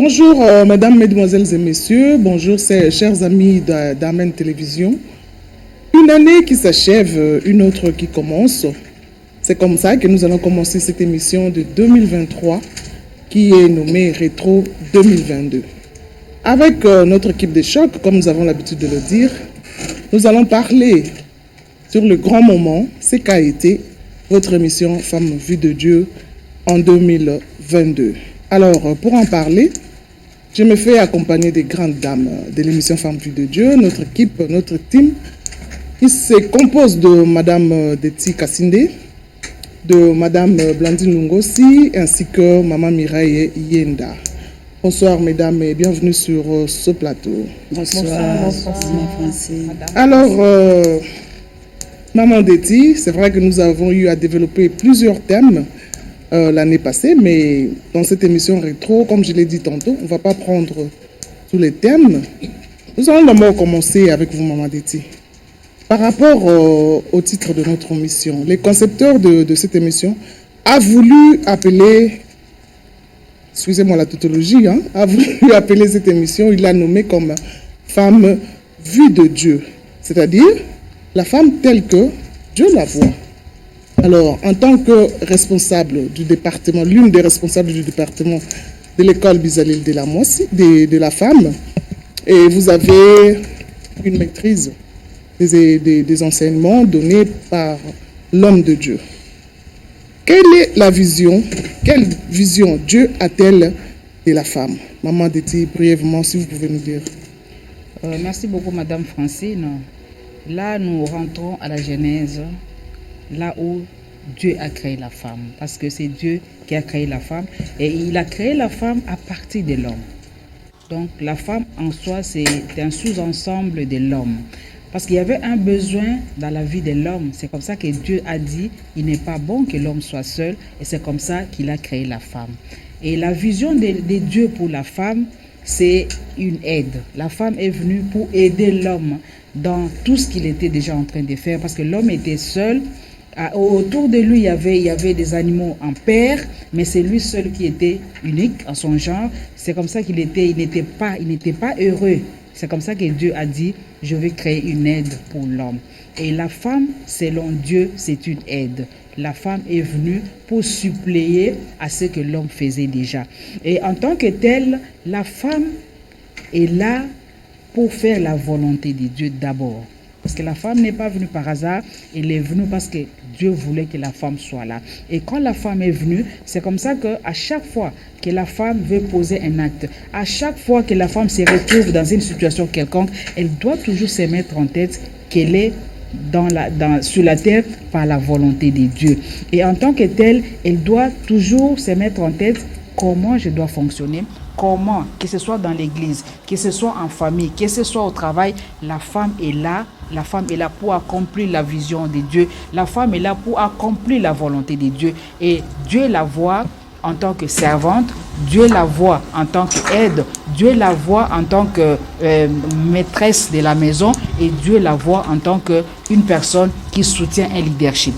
Bonjour, mesdames, mesdemoiselles et messieurs. Bonjour, chers amis d'Amen Télévision. Une année qui s'achève, une autre qui commence. C'est comme ça que nous allons commencer cette émission de 2023 qui est nommée Rétro 2022. Avec notre équipe de choc, comme nous avons l'habitude de le dire, nous allons parler sur le grand moment, ce qu'a été votre émission Femmes vues de Dieu en 2022. Alors, pour en parler, je me fais accompagner des grandes dames de l'émission Femmes vues de Dieu, notre équipe, notre team, qui se compose de Madame Deti Kassinde, de Madame Blandine Lungosi, ainsi que Maman Mireille Yenda. Bonsoir mesdames et bienvenue sur ce plateau. Bonsoir, Francine. Alors, Maman Deti, c'est vrai que nous avons eu à développer plusieurs thèmes l'année passée, mais dans cette émission rétro, comme je l'ai dit tantôt, on ne va pas prendre tous les thèmes. Nous allons d'abord commencer avec vous, Maman Deti. Par rapport au titre de notre émission, les concepteurs de cette émission a voulu appeler, excusez-moi la tautologie, a voulu appeler cette émission, il l'a nommée comme Femme vue de Dieu, c'est-à-dire la femme telle que Dieu la voit. Alors, en tant que responsable du département, l'une des responsables du département de l'école Bizalil de la femme, et vous avez une maîtrise des enseignements donnés par l'homme de Dieu. Quelle est la vision, quelle vision Dieu a-t-elle de la femme? Maman Deti, brièvement, si vous pouvez nous dire. Merci beaucoup, Madame Francine. Là, nous rentrons à la Genèse, là où Dieu a créé la femme. Parce que c'est Dieu qui a créé la femme. Et il a créé la femme à partir de l'homme. Donc, la femme en soi, c'est un sous-ensemble de l'homme. Parce qu'il y avait un besoin dans la vie de l'homme. C'est comme ça que Dieu a dit, il n'est pas bon que l'homme soit seul. Et c'est comme ça qu'il a créé la femme. Et la vision de Dieu pour la femme, c'est une aide. La femme est venue pour aider l'homme dans tout ce qu'il était déjà en train de faire. Parce que l'homme était seul. Autour de lui, il y avait des animaux en paire, mais c'est lui seul qui était unique en son genre. C'est comme ça qu'il n'était pas heureux. C'est comme ça que Dieu a dit, je vais créer une aide pour l'homme. Et la femme, selon Dieu, c'est une aide. La femme est venue pour suppléer à ce que l'homme faisait déjà. Et en tant que telle, la femme est là pour faire la volonté de Dieu d'abord. Parce que la femme n'est pas venue par hasard, elle est venue parce que Dieu voulait que la femme soit là. Et quand la femme est venue, c'est comme ça qu'à chaque fois que la femme veut poser un acte, à chaque fois que la femme se retrouve dans une situation quelconque, elle doit toujours se mettre en tête qu'elle est sur la terre par la volonté de Dieu. Et en tant que telle, elle doit toujours se mettre en tête comment je dois fonctionner. Comment, que ce soit dans l'église, que ce soit en famille, que ce soit au travail, la femme est là. La femme est là pour accomplir la vision de Dieu. La femme est là pour accomplir la volonté de Dieu. Et Dieu la voit en tant que servante, Dieu la voit en tant qu'aide, Dieu la voit en tant que maîtresse de la maison et Dieu la voit en tant qu'une personne qui soutient un leadership.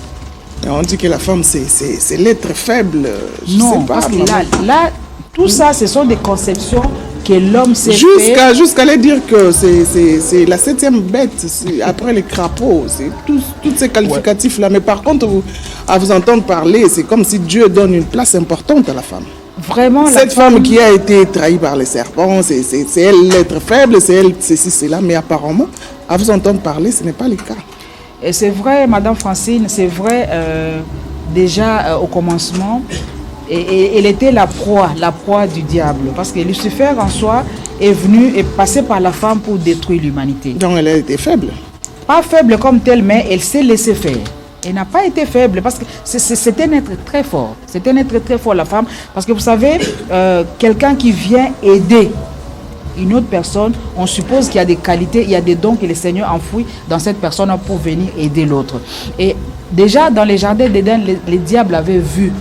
On dit que la femme, c'est l'être faible. Non, parce que là, tout ça, ce sont des conceptions que l'homme s'est fait. Jusqu'à aller dire que c'est la septième bête après les crapauds. C'est tous ces qualificatifs-là. Mais par contre, à vous entendre parler, c'est comme si Dieu donne une place importante à la femme. Vraiment, cette femme qui a été trahie par les serpents, c'est elle l'être faible, c'est elle ceci, cela. Mais apparemment, à vous entendre parler, ce n'est pas le cas. Et c'est vrai, Madame Francine, c'est vrai, déjà au commencement, et elle était la proie du diable. Parce que Lucifer en soi est venu et passé par la femme pour détruire l'humanité. Donc elle a été faible? Pas faible comme telle, mais elle s'est laissée faire. Elle n'a pas été faible parce que c'était un être très fort. C'était un être très fort, la femme. Parce que vous savez, quelqu'un qui vient aider une autre personne, on suppose qu'il y a des qualités, il y a des dons que le Seigneur enfouit dans cette personne pour venir aider l'autre. Et Déjà, dans les jardins d'Éden, les diables avaient vu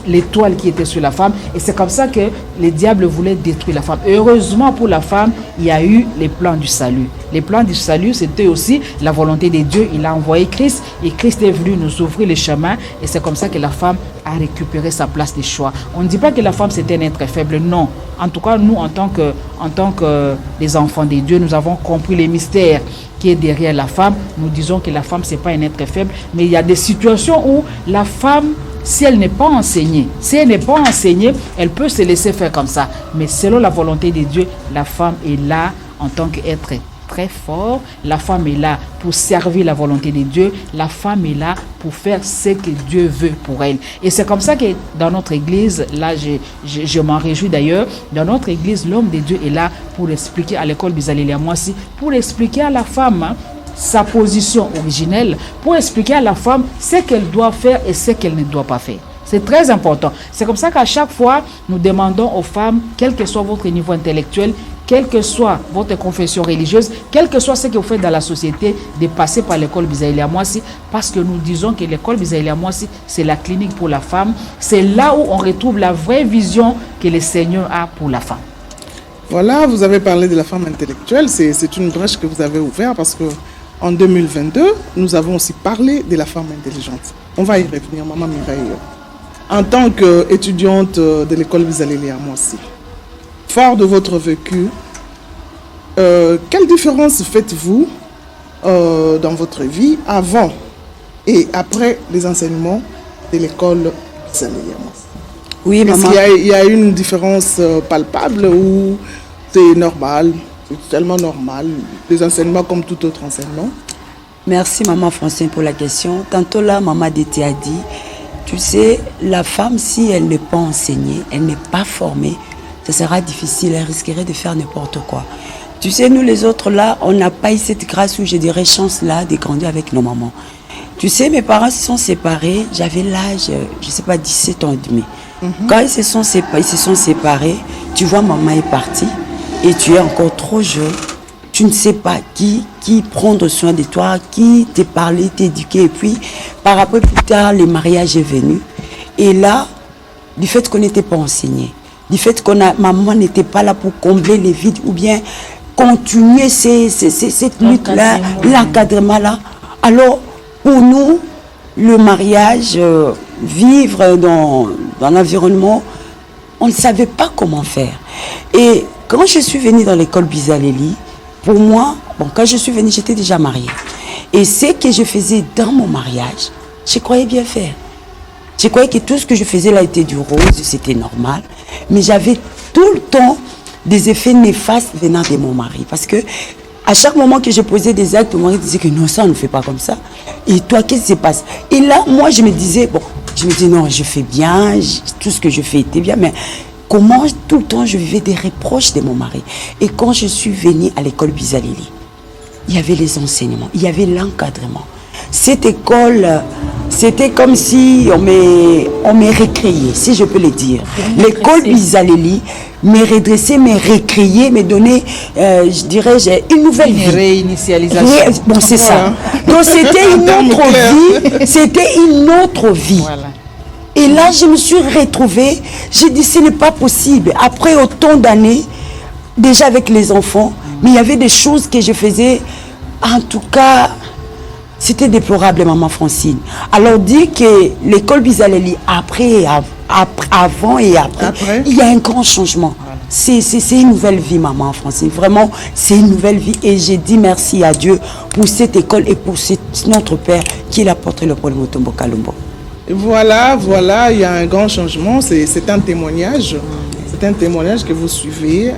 l'étoile qui était sur la femme. Et c'est comme ça que les diables voulaient détruire la femme. Et heureusement pour la femme, il y a eu les plans du salut. Les plans du salut, c'était aussi la volonté de Dieu. Il a envoyé Christ et Christ est venu nous ouvrir les chemins. Et c'est comme ça que la femme a récupéré sa place de choix. On ne dit pas que la femme c'était un être faible, non. En tout cas, nous, en tant que les enfants de Dieu, nous avons compris les mystères qui est derrière la femme. Nous disons que la femme, c'est pas un être faible, mais il y a des situations où la femme, si elle n'est pas enseignée, elle peut se laisser faire comme ça. Mais selon la volonté de Dieu, la femme est là en tant qu'être très fort. La femme est là pour servir la volonté de Dieu. La femme est là pour faire ce que Dieu veut pour elle. Et c'est comme ça que dans notre église, là je m'en réjouis d'ailleurs, dans notre église, l'homme de Dieu est là pour expliquer à l'école Bizalélia Mwasi, pour expliquer à la femme sa position originelle, pour expliquer à la femme ce qu'elle doit faire et ce qu'elle ne doit pas faire. C'est très important. C'est comme ça qu'à chaque fois, nous demandons aux femmes, quel que soit votre niveau intellectuel, quelle que soit votre confession religieuse, quel que soit ce que vous faites dans la société, de passer par l'école Bizalélia Mwasi, parce que nous disons que l'école Bizalélia Mwasi, c'est la clinique pour la femme. C'est là où on retrouve la vraie vision que le Seigneur a pour la femme. Voilà, vous avez parlé de la femme intellectuelle. C'est une brèche que vous avez ouverte parce que en 2022, nous avons aussi parlé de la femme intelligente. On va y revenir, Maman Mireille. En tant qu'étudiante de l'école Bizalélia Mwasi, fort de votre vécu, quelle différence faites-vous dans votre vie avant et après les enseignements de l'école Bizalélia Mwasi? Oui, maman. Est-ce qu'il y a une différence palpable ou c'est normal, c'est tellement normal, les enseignements comme tout autre enseignement? Merci, maman Francine, pour la question. Tantôt là, maman Dété a dit, tu sais, la femme, si elle n'est pas enseignée, elle n'est pas formée, ce sera difficile, elle risquerait de faire n'importe quoi. Tu sais, nous les autres là, on n'a pas eu cette grâce ou je dirais chance là de grandir avec nos mamans. Tu sais, mes parents se sont séparés, j'avais l'âge, je ne sais pas, 17 ans et demi. Quand ils se sont séparés, tu vois, maman est partie et tu es encore trop jeune. Tu ne sais pas qui prendre soin de toi, qui te parler, t'éduquer. Et puis, par après, plus tard, le mariage est venu. Et là, du fait qu'on n'était pas enseigné, du fait que maman n'était pas là pour combler les vides ou bien continuer cette lutte-là, l'encadrement-là. Alors, pour nous, le mariage, vivre dans l'environnement, on ne savait pas comment faire. Et quand je suis venue dans l'école Bizaléli, pour moi, quand je suis venue, j'étais déjà mariée. Et ce que je faisais dans mon mariage, je croyais bien faire. Je croyais que tout ce que je faisais là était du rose, c'était normal. Mais j'avais tout le temps des effets néfastes venant de mon mari. Parce que à chaque moment que je posais des actes, mon mari disait que non, ça on ne fait pas comme ça. Et toi, qu'est-ce qui se passe? Et là, moi, je me disais non, je fais bien, tout ce que je fais était bien, mais comment tout le temps je vivais des reproches de mon mari. Et quand je suis venue à l'école Bizaléli, il y avait les enseignements, il y avait l'encadrement. Cette école, c'était comme si on m'est récréé, si je peux le dire. L'école Bizaléli me redressé, me récréé, me donné, je dirais, une nouvelle vie. Une réinitialisation. Bon, c'est ça. Donc, c'était une autre vie. C'était une autre vie. Voilà. Et là, je me suis retrouvée. J'ai dit, ce n'est pas possible. Après autant d'années, déjà avec les enfants, mais il y avait des choses que je faisais. En tout cas, c'était déplorable, maman Francine. Alors, dit que l'école Bizaléli, avant et après, il y a un grand changement. Voilà. C'est une nouvelle vie, maman Francine. Vraiment, c'est une nouvelle vie. Et j'ai dit merci à Dieu pour cette école et pour notre Père qui l'a porté le Paul Mutombo Kalumbo. Voilà, il y a un grand changement. C'est un témoignage. C'est un témoignage que vous suivez.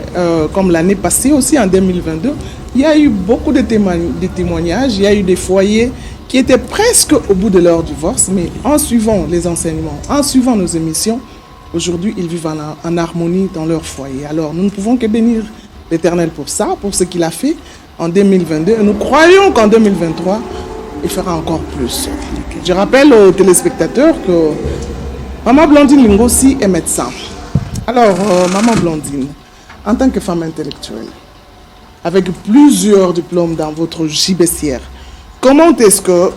Comme l'année passée aussi, en 2022, il y a eu beaucoup de témoignages. Il y a eu des foyers qui étaient presque au bout de leur divorce. Mais en suivant les enseignements, en suivant nos émissions, aujourd'hui, ils vivent en harmonie dans leur foyer. Alors, nous ne pouvons que bénir l'Éternel pour ça, pour ce qu'il a fait en 2022. Et nous croyons qu'en 2023, il fera encore plus. Je rappelle aux téléspectateurs que Maman Blandine Lingossi est médecin. Alors, Maman Blandine, en tant que femme intellectuelle, avec plusieurs diplômes dans votre gibecière, comment est-ce que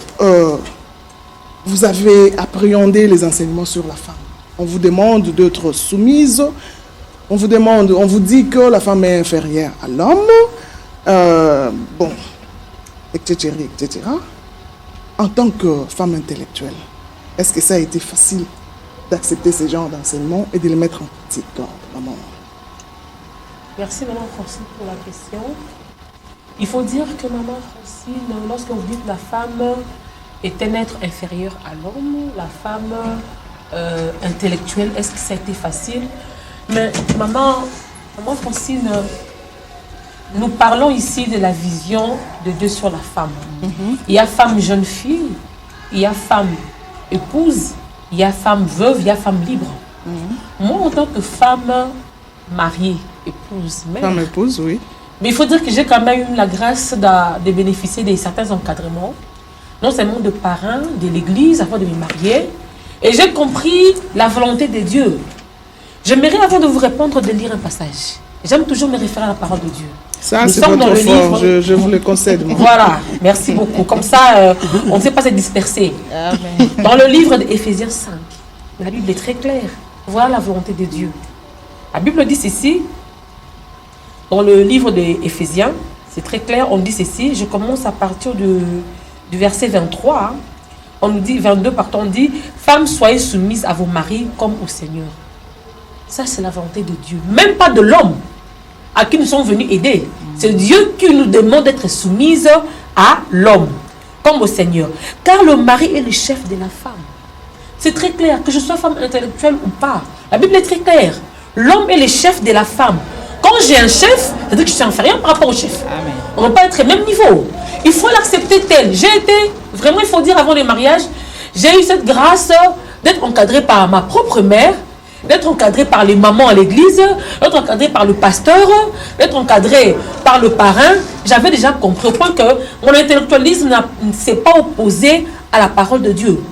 vous avez appréhendé les enseignements sur la femme. On vous demande d'être soumise, on vous dit que la femme est inférieure à l'homme, bon, etc., etc. En tant que femme intellectuelle, est-ce que ça a été facile d'accepter ce genre d'enseignements et de les mettre en pratique, maman? Merci, Maman Francine, pour la question. Il faut dire que Maman Francine, lorsque vous dites la femme est un être inférieur à l'homme, la femme intellectuelle, est-ce que ça a été facile? Mais Maman Francine, nous parlons ici de la vision de Dieu sur la femme. Il y a femme jeune fille, il y a femme épouse, il y a femme veuve, il y a femme libre. Moi, en tant que femme mariée, épouse, mère, Femme épouse, oui. mais il faut dire que j'ai quand même eu la grâce de bénéficier de certains encadrements, non seulement de parents, de l'église, avant de me marier. Et j'ai compris la volonté de Dieu. J'aimerais, avant de vous répondre, de lire un passage. J'aime toujours me référer à la parole de Dieu. Ça, c'est votre fort, je vous le concède. Moi. Voilà, merci beaucoup. Comme ça, on ne sait pas se disperser. Amen. Dans le livre d'Éphésiens 5, la Bible est très claire. Voilà la volonté de Dieu. La Bible dit ceci. Dans le livre d'Éphésiens, c'est très clair, on dit ceci. Je commence à partir du verset 23. Hein. On nous dit, 22, pardon, on dit, femmes, soyez soumises à vos maris comme au Seigneur. Ça, c'est la volonté de Dieu. Même pas de l'homme à qui nous sommes venus aider. C'est Dieu qui nous demande d'être soumises à l'homme, comme au Seigneur. Car le mari est le chef de la femme. C'est très clair, que je sois femme intellectuelle ou pas. La Bible est très claire. L'homme est le chef de la femme. Quand j'ai un chef, c'est-à-dire que je suis inférieur par rapport au chef. Amen. On ne va pas être au même niveau. Il faut l'accepter tel. J'ai été, vraiment, il faut dire avant le mariage, j'ai eu cette grâce d'être encadrée par ma propre mère, d'être encadrée par les mamans à l'église, d'être encadrée par le pasteur, d'être encadrée par le parrain. J'avais déjà compris au point que mon intellectualisme ne s'est pas opposé à la parole de Dieu.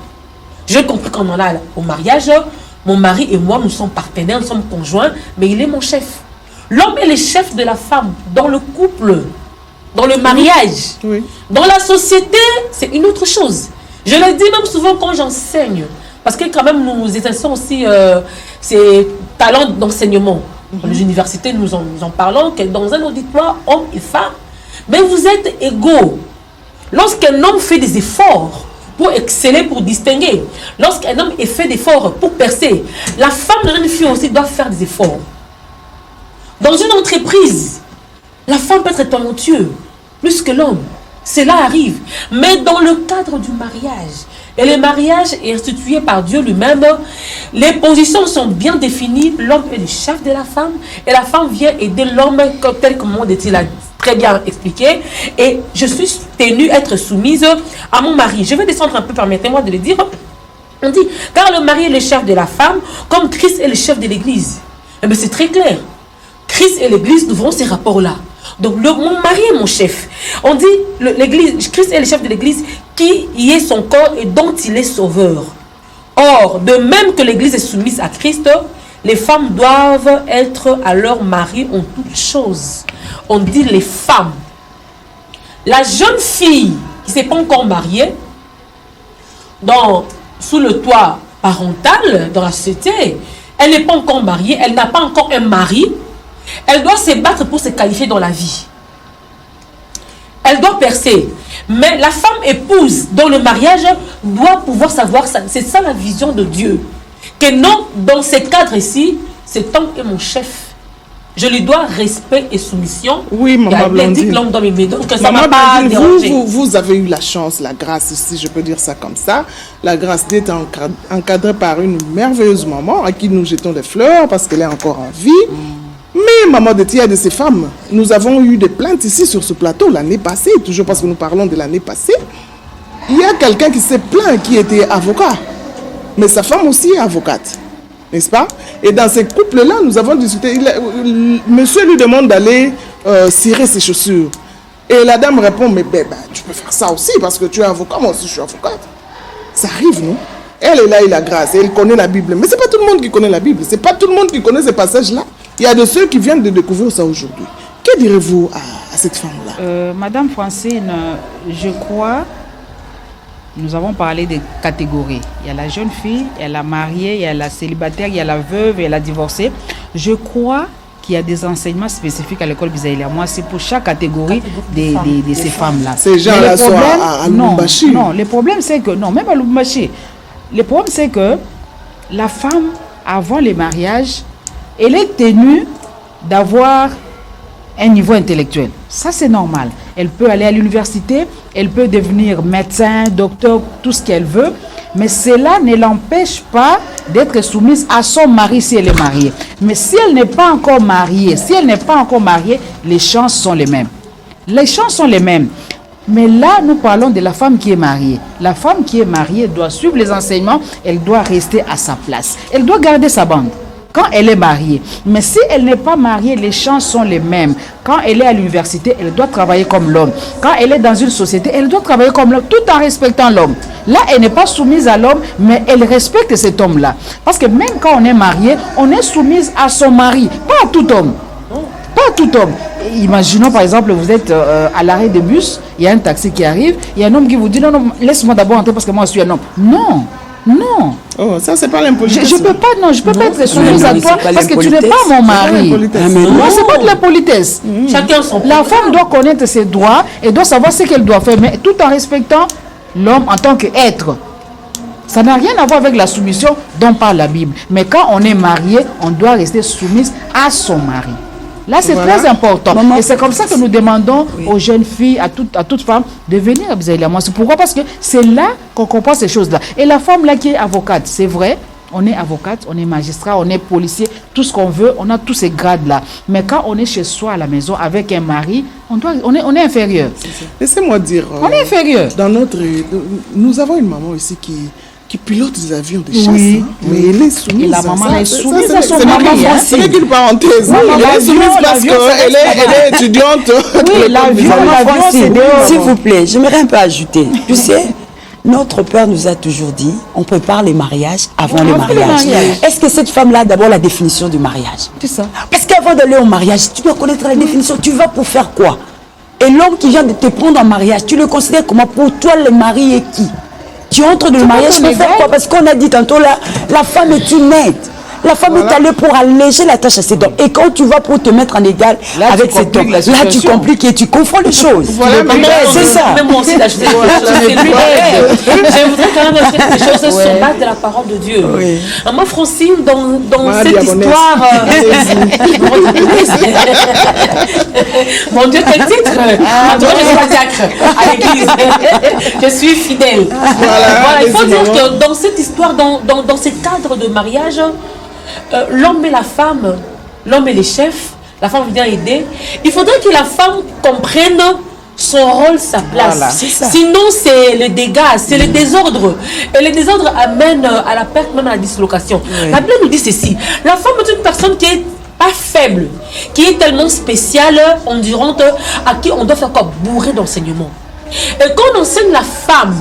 J'ai compris qu'on en a au mariage. Mon mari et moi, nous sommes partenaires, nous sommes conjoints, mais il est mon chef. L'homme est le chef de la femme dans le couple, dans le mariage. Oui. Dans la société, c'est une autre chose. Je le dis même souvent quand j'enseigne, parce que quand même nous exerçons aussi ces talents d'enseignement. Dans les universités, nous en parlons, que dans un auditoire, hommes et femmes, mais vous êtes égaux. Lorsqu'un homme fait des efforts pour exceller, pour distinguer, lorsqu'un homme fait des efforts pour percer, la femme de une fille aussi doit faire des efforts. Dans une entreprise, la femme peut être talentueuse plus que l'homme. Cela arrive. Mais dans le cadre du mariage, et le mariage est institué par Dieu lui-même, les positions sont bien définies. L'homme est le chef de la femme et la femme vient aider l'homme tel que mon dit-il a très bien expliqué. Et je suis tenue à être soumise à mon mari. Je vais descendre un peu, permettez-moi de le dire. On dit, car le mari est le chef de la femme, comme Christ est le chef de l'église. Eh bien, c'est très clair. Christ et l'église, nous verrons ces rapports-là. Donc, mon mari est mon chef. On dit, l'église, Christ est le chef de l'église qui y est son corps et dont il est sauveur. Or, de même que l'église est soumise à Christ, les femmes doivent être à leur mari en toutes choses. On dit les femmes. La jeune fille qui ne s'est pas encore mariée, sous le toit parental, dans la société, elle n'est pas encore mariée, elle n'a pas encore un mari. Elle doit se battre pour se qualifier dans la vie. Elle doit percer. Mais la femme épouse dans le mariage doit pouvoir savoir ça. C'est ça la vision de Dieu. Que non, dans ce cadre-ci, cet homme est mon chef. Je lui dois respect et soumission. Oui, maman Blandine. L'homme dans mes mains. Donc ça Maman m'a pas dérangé. vous avez eu la chance, la grâce, si je peux dire ça comme ça, la grâce d'être encadrée par une merveilleuse maman à qui nous jetons des fleurs parce qu'elle est encore en vie. Mais maman de Tia de ces femmes, nous avons eu des plaintes ici sur ce plateau l'année passée, toujours parce que nous parlons de l'année passée. Il y a quelqu'un qui s'est plaint, qui était avocat, mais sa femme aussi est avocate, n'est-ce pas? Et dans ces couples-là, nous avons discuté. Monsieur lui demande d'aller cirer ses chaussures. Et la dame répond, mais tu peux faire ça aussi parce que tu es avocat, moi aussi je suis avocate. Ça arrive, non? Elle est là, il a grâce, elle connaît la Bible. Mais ce n'est pas tout le monde qui connaît la Bible, ce n'est pas tout le monde qui connaît ces passages-là. Il y a de ceux qui viennent de découvrir ça aujourd'hui. Que direz-vous à cette femme-là? Madame Francine, je crois nous avons parlé des catégories. Il y a la jeune fille, il y a la mariée, il y a la célibataire, il y a la veuve et la divorcée. Je crois qu'il y a des enseignements spécifiques à l'école Bisaïlia. Moi, c'est pour chaque catégorie de ces femmes-là. Ces gens-là sont à Lubumbashi. Non, le problème c'est que, non, même à Lubumbashi, le problème c'est que la femme, avant le mariage, elle est tenue d'avoir un niveau intellectuel. Ça, c'est normal. Elle peut aller à l'université, elle peut devenir médecin, docteur, tout ce qu'elle veut, mais cela ne l'empêche pas d'être soumise à son mari si elle est mariée. Mais si elle n'est pas encore mariée, les chances sont les mêmes. Les chances sont les mêmes. Mais là, nous parlons de la femme qui est mariée. La femme qui est mariée doit suivre les enseignements, elle doit rester à sa place. Elle doit garder sa bande quand elle est mariée. Mais si elle n'est pas mariée, les chances sont les mêmes. Quand elle est à l'université, elle doit travailler comme l'homme. Quand elle est dans une société, elle doit travailler comme l'homme, tout en respectant l'homme. Là, elle n'est pas soumise à l'homme, mais elle respecte cet homme-là. Parce que même quand on est marié, on est soumise à son mari, pas à tout homme. Pas à tout homme. Imaginons par exemple, vous êtes à l'arrêt de bus, il y a un taxi qui arrive, il y a un homme qui vous dit non, laisse-moi d'abord entrer parce que moi je suis un homme. Non. Non. Oh, ça c'est pas l'impolitesse. Je peux pas, non, je peux pas être soumise à toi parce que tu n'es pas mon mari. Non, c'est pas de la politesse. Chacun son. La femme doit connaître ses droits et doit savoir ce qu'elle doit faire, mais tout en respectant l'homme en tant qu'être. Ça n'a rien à voir avec la soumission dont parle la Bible. Mais quand on est marié, on doit rester soumise à son mari. Là, c'est très important. Et c'est comme ça que nous demandons aux jeunes filles, à toute femme, de venir à Bisaïlia. Moi, c'est pourquoi? Parce que c'est là qu'on comprend ces choses-là. Et la femme là qui est avocate, c'est vrai, on est avocate, on est magistrat, on est policier, tout ce qu'on veut, on a tous ces grades-là. Mais quand on est chez soi à la maison avec un mari, on est inférieur. Laissez-moi dire. On est inférieur. Nous avons une maman ici qui pilote des avions de chasse. Oui. Mais elle est soumise. Et la maman est soumise à son mari. C'est n'est qu'une parenthèse. Elle est soumise parce qu'elle est étudiante. Oui, l'avion, c'est dehors. S'il vous plaît, j'aimerais un peu ajouter. Tu sais, notre père nous a toujours dit, on prépare les mariages avant le mariage. Est-ce que cette femme-là a d'abord la définition du mariage? C'est ça. Parce qu'avant d'aller au mariage, tu dois connaître la définition. Tu vas pour faire quoi? Et l'homme qui vient de te prendre en mariage, tu le considères comment? Pour toi, le mari est qui? Tu entres dans le mariage pour faire quoi? Parce qu'on a dit tantôt là, la femme est une aide. La femme est allée pour alléger la tâche à cet homme. Et quand tu vas pour te mettre en égal là, avec cet homme, là tu compliques et tu confonds les choses. Voilà, c'est ça. Même moi aussi d'ajouter je voudrais quand même ajouter quelque chose sur base de la parole de Dieu. Oui. Maman Francine, dans cette histoire... Mon Dieu, quel titre? Je suis pas diacre à l'église. Je suis fidèle. Voilà, il faut dire que dans cette histoire, dans ce cadre de mariage, l'homme et la femme, l'homme est les chefs, la femme vient aider. Il faudrait que la femme comprenne son rôle, sa place. Voilà, sinon, c'est le dégât, c'est le désordre. Et le désordre amène à la perte, même à la dislocation. Oui. La Bible nous dit ceci. La femme est une personne qui est pas faible, qui est tellement spéciale, endurante, à qui on doit faire quoi? Bourrer d'enseignement. Et quand on enseigne la femme,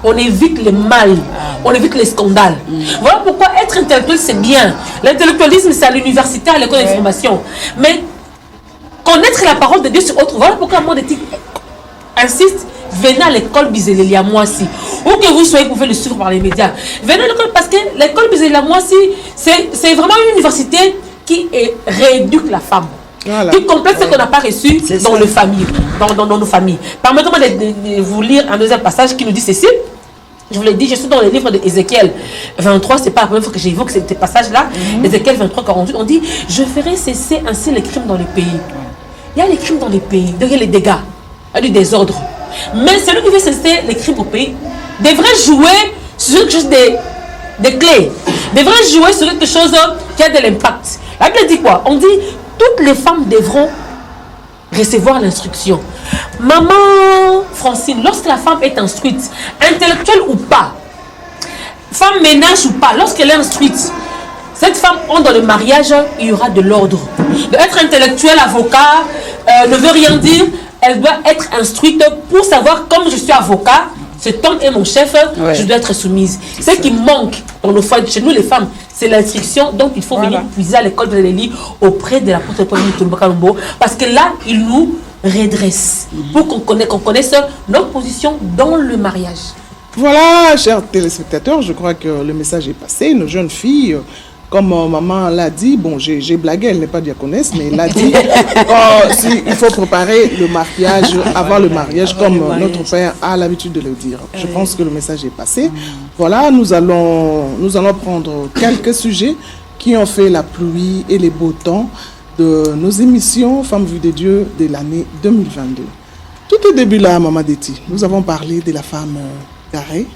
on évite le mal, on évite les scandales. Voilà pourquoi être intellectuel, c'est bien. L'intellectualisme, c'est à l'université, à l'école d'information. Mais connaître la parole de Dieu sur autre, voilà pourquoi mon éthique insiste, venez à l'école Bisaïlia Moissy. Où que vous soyez, vous pouvez le suivre par les médias. Venez à l'école, parce que l'école Bisaïlia Moissy, c'est vraiment une université qui rééduque la femme. Voilà. Qui complète ce qu'on n'a pas reçu dans nos familles. Dans nos familles. Permettez-moi de vous lire un deuxième passage qui nous dit ceci. Je vous l'ai dit, je suis dans le livre d'Ézéchiel 23, c'est pas la première fois que j'évoque ce passage-là. Ézéchiel 23, 48, on dit, je ferai cesser ainsi les crimes dans les pays. Il y a les crimes dans les pays, il y a les dégâts, il y a du désordre. Mais celui qui veut cesser les crimes au pays devrait jouer sur quelque chose de clé, devrait jouer sur quelque chose qui a de l'impact. La Bible dit quoi? On dit, toutes les femmes devront recevoir l'instruction. Maman Francine, lorsque la femme est instruite, intellectuelle ou pas, femme ménage ou pas, lorsqu'elle est instruite, cette femme entre dans le mariage, il y aura de l'ordre. Être intellectuelle, avocat, ne veut rien dire. Elle doit être instruite pour savoir, comme je suis avocat, cet homme est mon chef, je dois être soumise. Ce qui manque dans nos foyers, chez nous les femmes, c'est l'instruction. Donc il faut venir puiser à l'école de l'Élie auprès de l'apôtre Paul Toulouba-Kalombo, parce que là, il nous redresse pour qu'on connaisse notre position dans le mariage. Voilà, chers téléspectateurs, je crois que le message est passé. Nos jeunes filles, comme maman l'a dit, bon, j'ai blagué, elle n'est pas diaconesse, mais elle l'a dit, il faut préparer le mariage avant le mariage, comme notre père a l'habitude de le dire. Je pense que le message est passé. Voilà, nous allons prendre quelques sujets qui ont fait la pluie et les beaux temps de nos émissions Femmes vues de Dieu de l'année 2022. Tout au début là, Maman Deti, nous avons parlé de la femme garée.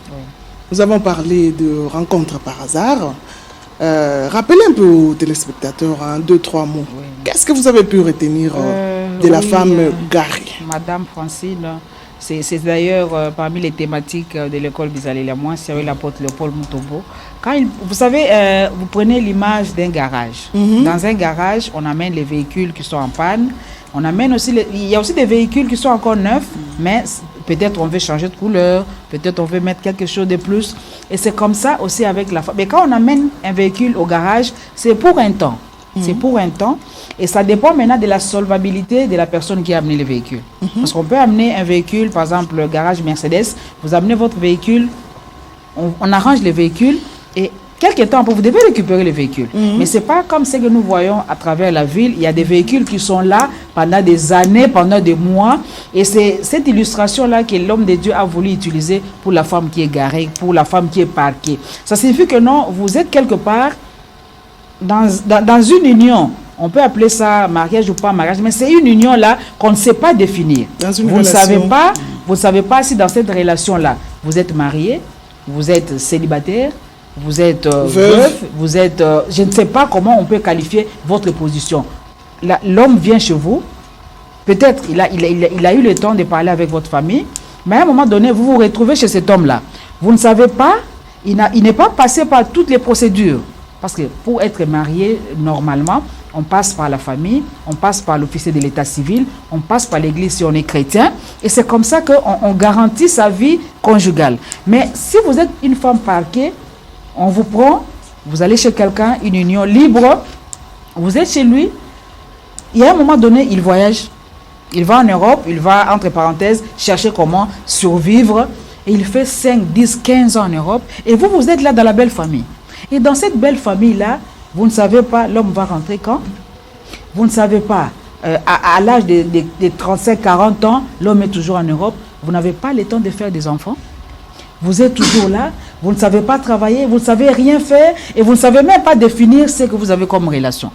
Nous avons parlé de rencontres par hasard. Rappelez un peu aux téléspectateurs, 2, 3 mots. Oui. Qu'est-ce que vous avez pu retenir de la femme garée? Madame Francine, c'est d'ailleurs parmi les thématiques de l'école Bizalé-Lamoine, c'est l'apôtre Léopold Mutombo. Vous savez, vous prenez l'image d'un garage. Dans un garage, on amène les véhicules qui sont en panne. On amène aussi il y a aussi des véhicules qui sont encore neufs, mais peut-être on veut changer de couleur, peut-être on veut mettre quelque chose de plus. Et c'est comme ça aussi avec la femme. Mais quand on amène un véhicule au garage, c'est pour un temps. C'est pour un temps. Et ça dépend maintenant de la solvabilité de la personne qui a amené le véhicule. Parce qu'on peut amener un véhicule, par exemple le garage Mercedes, vous amenez votre véhicule, on arrange le véhicule et quelque temps après, vous devez récupérer le véhicule. Mais ce n'est pas comme ce que nous voyons à travers la ville. Il y a des véhicules qui sont là pendant des années, pendant des mois. Et c'est cette illustration-là que l'homme de Dieu a voulu utiliser pour la femme qui est garée, pour la femme qui est parquée. Ça signifie que non, vous êtes quelque part dans une union. On peut appeler ça mariage ou pas mariage, mais c'est une union-là qu'on ne sait pas définir. Vous ne savez pas si dans cette relation-là, vous êtes marié, vous êtes célibataire, vous êtes veuf, vous êtes... je ne sais pas comment on peut qualifier votre position. L'homme vient chez vous, peut-être il a eu le temps de parler avec votre famille, mais à un moment donné, vous vous retrouvez chez cet homme-là. Vous ne savez pas, il n'est pas passé par toutes les procédures. Parce que pour être marié, normalement, on passe par la famille, on passe par l'officier de l'état civil, on passe par l'église si on est chrétien. Et c'est comme ça qu'on garantit sa vie conjugale. Mais si vous êtes une femme parquée, on vous prend, vous allez chez quelqu'un, une union libre, vous êtes chez lui, et à un moment donné, il voyage. Il va en Europe, il va, entre parenthèses, chercher comment survivre. Et il fait 5, 10, 15 ans en Europe. Et vous êtes là dans la belle famille. Et dans cette belle famille-là, vous ne savez pas l'homme va rentrer quand. Vous ne savez pas, à l'âge de 35, 40 ans, l'homme est toujours en Europe. Vous n'avez pas le temps de faire des enfants. Vous êtes toujours là, vous ne savez pas travailler, vous ne savez rien faire et vous ne savez même pas définir ce que vous avez comme relation.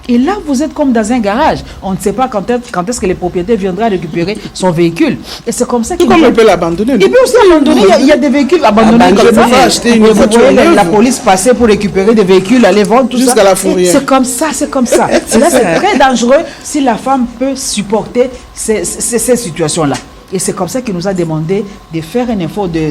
Et là, vous êtes comme dans un garage. On ne sait pas quand est-ce que le propriétaire viendra récupérer son véhicule. Et c'est comme ça qu'il on peut l'abandonner. Il peut aussi abandonner. Il y a des véhicules abandonnés comme ça. Vous voyez la police passer pour récupérer des véhicules, aller vendre tout ça. Jusqu'à la fourrière. C'est comme ça, c'est comme ça. Et là, c'est très dangereux si la femme peut supporter ces situations-là. Et c'est comme ça qu'il nous a demandé de faire un effort de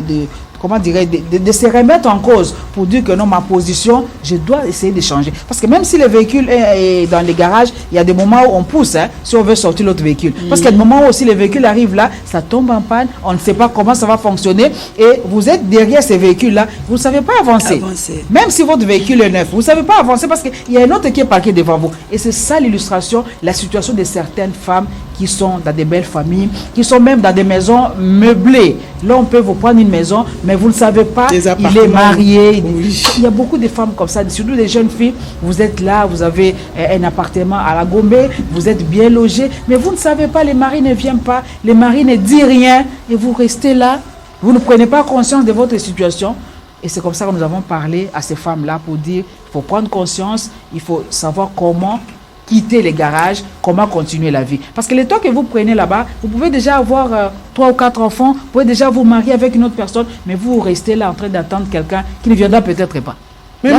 se remettre en cause pour dire que non, ma position, je dois essayer de changer. Parce que même si le véhicule est dans les garages, il y a des moments où on pousse, si on veut sortir l'autre véhicule. Parce qu'il y a des moments où aussi le véhicule arrive là, ça tombe en panne, on ne sait pas comment ça va fonctionner et vous êtes derrière ces véhicules-là, vous ne savez pas avancer. Même si votre véhicule est neuf, vous ne savez pas avancer parce qu'il y a un autre qui est parqué devant vous. Et c'est ça l'illustration, la situation de certaines femmes qui sont dans des belles familles, qui sont même dans des maisons meublées. Là, on peut vous prendre une maison, mais vous ne savez pas, il est marié. Oui. Il y a beaucoup de femmes comme ça, surtout des jeunes filles. Vous êtes là, vous avez un appartement à la Gombe, vous êtes bien logé, mais vous ne savez pas, les maris ne viennent pas, les maris ne disent rien, et vous restez là. Vous ne prenez pas conscience de votre situation. Et c'est comme ça que nous avons parlé à ces femmes-là pour dire, il faut prendre conscience, il faut savoir comment quitter les garages, comment continuer la vie. Parce que le temps que vous prenez là-bas, vous pouvez déjà avoir 3 ou 4 enfants, vous pouvez déjà vous marier avec une autre personne, mais vous restez là en train d'attendre quelqu'un qui ne viendra peut-être pas. Mais là,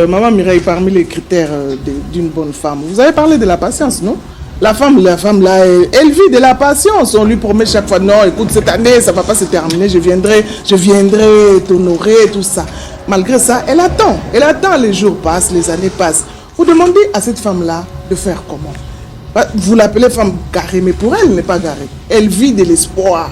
Maman Mireille, parmi les critères d'une bonne femme, vous avez parlé de la patience, non? La femme là, elle vit de la patience. On lui promet chaque fois, non, écoute, cette année, ça ne va pas se terminer, je viendrai t'honorer, tout ça. Malgré ça, elle attend, les jours passent, les années passent. Vous demandez à cette femme-là de faire comment? Vous l'appelez femme garée, mais pour elle, elle n'est pas garée. Elle vit de l'espoir.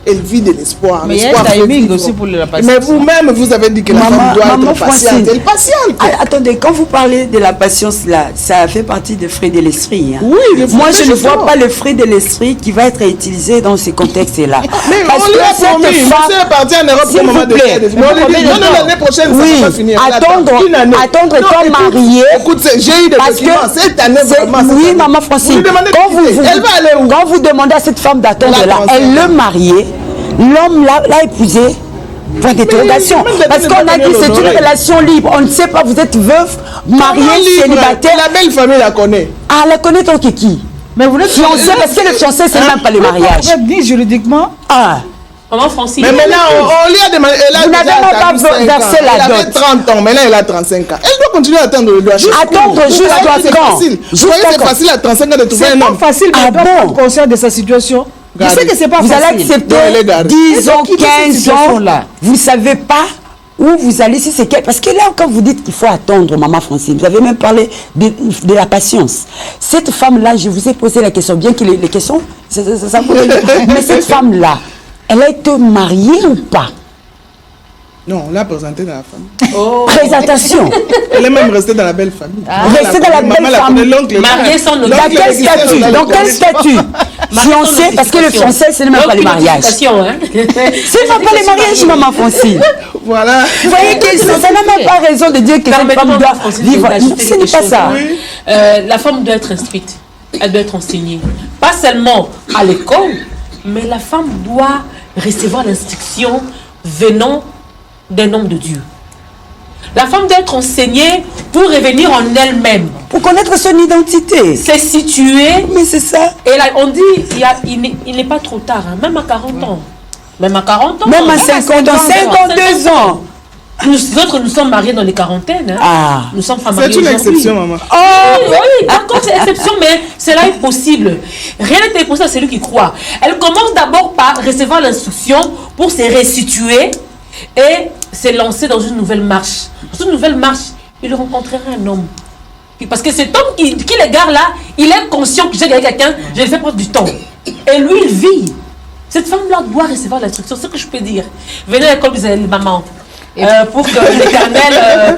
elle vit de l'espoir. Mais il y a un L'espoir fait timing vivre. aussi pour la patience. Mais vous-même, vous avez dit que la femme doit être patiente. Elle patiente. Attendez, quand vous parlez de la patience là, ça fait partie des fruits de l'esprit. Hein. Oui, le fruit moi de je ne l'esprit. vois pas le fruit de l'esprit qui va être utilisé dans ces contextes-là. Mais on lui a promis, monsieur est parti en Europe pour maman de non, l'année prochaine, ça va pas finir. Attendre étant marié. Écoute, j'ai eu des documents cette année vraiment. Oui, maman Francine, quand vous demandez à cette femme d'attendre là, elle le marié, l'homme l'a épousé. Point d'interrogation. Parce qu'on a dit c'est une relation libre. On ne sait pas, vous êtes veuve, mariée, célibataire. La belle famille la connaît. Ah, la connaît tant que qui? Mais vous n'êtes fiancé, parce que le fiancé, c'est même pas le mariage. Vous dit juridiquement. Ah. Maman Francine. Mais maintenant, on lui a demandé. Vous n'avez même pas versé la dot. Elle avait 30 ans, maintenant elle a 35 ans. Elle doit continuer à attendre le doigt. Attendre jusqu'à quand? Je croyais que c'est facile à 35 ans de trouver un homme. C'est pas facile, mais elle doit prendre conscience de sa situation. Je sais que c'est pas facile. Vous allez accepter 10 ans, 15 ans, vous ne savez pas où vous allez, si c'est quel... Parce que là, quand vous dites qu'il faut attendre, maman Francine, vous avez même parlé de la patience. Cette femme-là, je vous ai posé la question, bien que les questions, mais cette femme-là, elle a été mariée ou pas? Non, on l'a présentée dans la famille. Oh. Présentation. Elle est même restée dans la belle famille. Restée dans la belle famille. Mariée sans le Dans quel statut? Dans quel statut? Fiancé, parce que le fiancé, ce n'est même pas le mariage. Ce n'est même pas le mariage, maman Francine. Voilà. Vous voyez que ça n'a même pas raison de dire que cette femme doit vivre. Ce n'est pas ça. La femme doit être instruite. Elle doit être enseignée. Pas seulement à l'école, mais la femme doit recevoir l'instruction venant d'un homme de Dieu. La femme doit être enseignée pour revenir en elle-même. Pour connaître son identité. C'est situé. Mais c'est ça. Et là, on dit, il n'est pas trop tard, hein, même à 40 ans. Même à 40 ans. Même à 50 ans, 52 ans. Nous autres, nous sommes mariés dans les quarantaines. Hein. Ah. Nous sommes pas mariés. C'est une exception, maman. Oh, oui, d'accord, c'est exception, mais cela est possible. Rien n'est impossible à celui qui croit. Elle commence d'abord par recevoir l'instruction pour se restituer et se lancer dans une nouvelle marche. Dans une nouvelle marche, il rencontrera un homme. Parce que cet homme qui les garde là, il est conscient que j'ai gagné quelqu'un, je vais faire prendre du temps. Et lui, il vit. Cette femme-là doit recevoir l'instruction, c'est ce que je peux dire. Venez à l'école, vous allez maman. Pour que l'Éternel,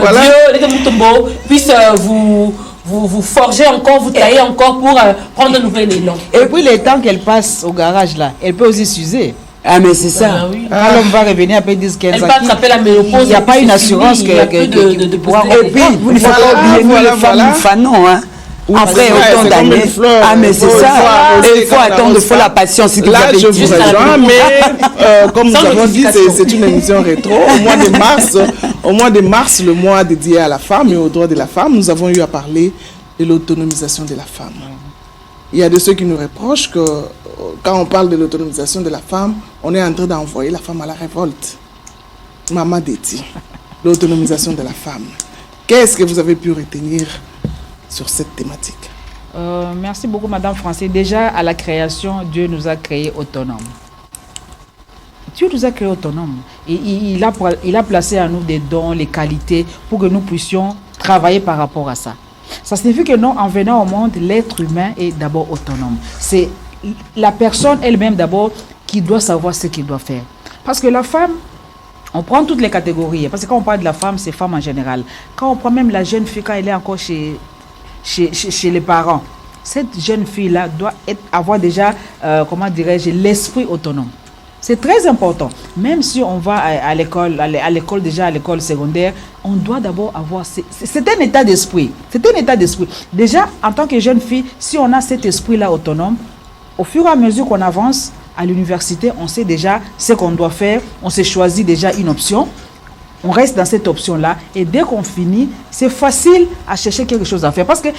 Dieu, les Mutombo, puisse vous forger encore, vous tailler encore pour prendre un nouvel élan. Et puis le temps qu'elle passe au garage là, elle peut aussi s'user. Ah mais c'est ça. Ah, oui. Quand l'homme va revenir après 10-15 ans, Elle va attraper la ménopause. il n'y a pas une assurance il y a plus de pouvoir. Et puis, vous ne faites pas oublier nous les femmes, nous fanons, hein. Après autant d'années. Ah mais c'est ça. Il faut attendre, il faut la patience. Là, je vous rejoins, mais comme nous avons dit, c'est une émission rétro. Au mois de mars, le mois dédié à la femme et aux droits de la femme, nous avons eu à parler de l'autonomisation de la femme. Il y a de ceux qui nous reprochent que quand on parle de l'autonomisation de la femme, on est en train d'envoyer la femme à la révolte. Maman Déti, l'autonomisation de la femme. Qu'est-ce que vous avez pu retenir sur cette thématique? Merci beaucoup, Madame Francine. Déjà, à la création, Dieu nous a créés autonomes. Dieu nous a créés autonomes. Et il a placé à nous des dons, les qualités, pour que nous puissions travailler par rapport à ça. Ça signifie que non, en venant au monde, l'être humain est d'abord autonome. C'est la personne elle-même d'abord qui doit savoir ce qu'il doit faire. Parce que la femme, on prend toutes les catégories. Parce que quand on parle de la femme, c'est femme en général. Quand on prend même la jeune fille, quand elle est encore chez les parents, cette jeune fille-là doit avoir déjà, comment dirais-je, l'esprit autonome. C'est très important. Même si on va à l'école déjà, à l'école secondaire, on doit d'abord avoir... C'est un état d'esprit. C'est un état d'esprit. Déjà, en tant que jeune fille, si on a cet esprit-là autonome, au fur et à mesure qu'on avance à l'université, on sait déjà ce qu'on doit faire. On s'est choisi déjà une option. On reste dans cette option-là. Et dès qu'on finit, c'est facile à chercher quelque chose à faire. Parce que